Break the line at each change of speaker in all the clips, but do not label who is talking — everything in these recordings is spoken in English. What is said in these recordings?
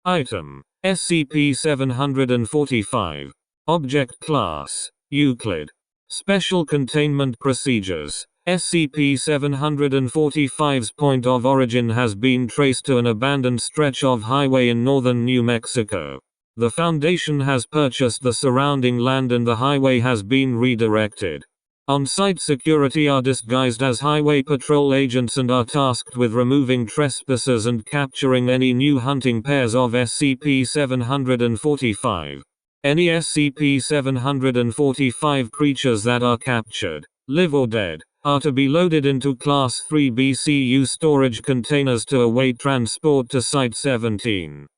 Item: SCP-745. Object Class: Euclid. Special Containment Procedures. SCP-745's point of origin has been traced to an abandoned stretch of highway in northern New Mexico. The Foundation has purchased the surrounding land and the highway has been redirected. On-site security are disguised as highway patrol agents and are tasked with removing trespassers and capturing any new hunting pairs of SCP-745. Any SCP-745 creatures that are captured, live or dead, are to be loaded into Class 3 BCU storage containers to await transport to Site-17.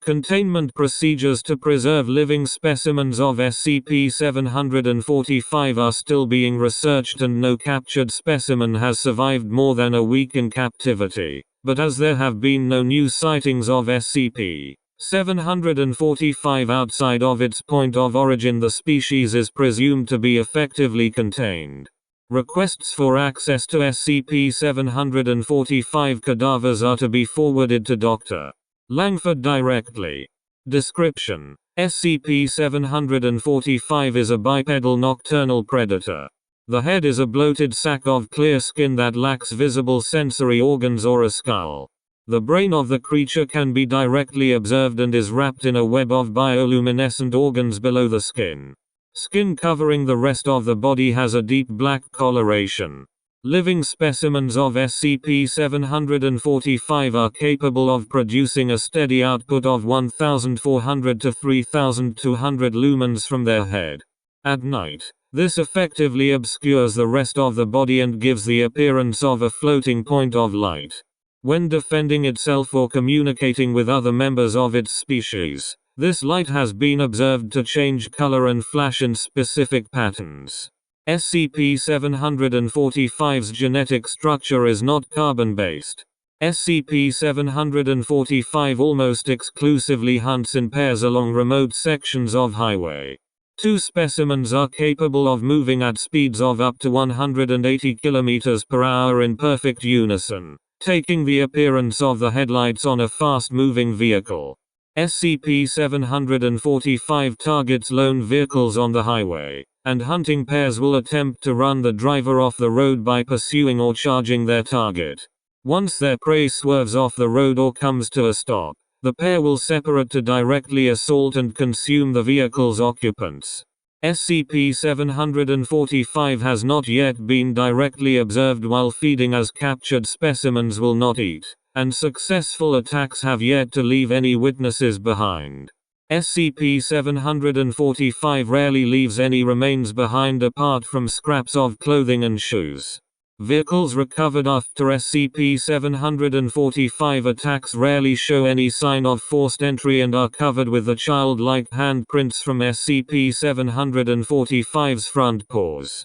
Containment procedures to preserve living specimens of SCP-745 are still being researched and no captured specimen has survived more than a week in captivity, but as there have been no new sightings of SCP-745 outside of its point of origin, the species is presumed to be effectively contained. Requests for access to SCP-745 cadavers are to be forwarded to Dr. Langford directly. Description: SCP-745 is a bipedal nocturnal predator. The head is a bloated sack of clear skin that lacks visible sensory organs or a skull. The brain of the creature can be directly observed and is wrapped in a web of bioluminescent organs below the skin. Skin covering the rest of the body has a deep black coloration. Living specimens of SCP-745 are capable of producing a steady output of 1,400 to 3,200 lumens from their head. At night, this effectively obscures the rest of the body and gives the appearance of a floating point of light. When defending itself or communicating with other members of its species, this light has been observed to change color and flash in specific patterns. SCP-745's genetic structure is not carbon-based. SCP-745 almost exclusively hunts in pairs along remote sections of highway. Two specimens are capable of moving at speeds of up to 180 km per hour in perfect unison, taking the appearance of the headlights on a fast-moving vehicle. SCP-745 targets lone vehicles on the highway, and hunting pairs will attempt to run the driver off the road by pursuing or charging their target. Once their prey swerves off the road or comes to a stop, the pair will separate to directly assault and consume the vehicle's occupants. SCP-745 has not yet been directly observed while feeding, as captured specimens will not eat, and successful attacks have yet to leave any witnesses behind. SCP-745 rarely leaves any remains behind apart from scraps of clothing and shoes. Vehicles recovered after SCP-745 attacks rarely show any sign of forced entry and are covered with the childlike handprints from SCP-745's front paws.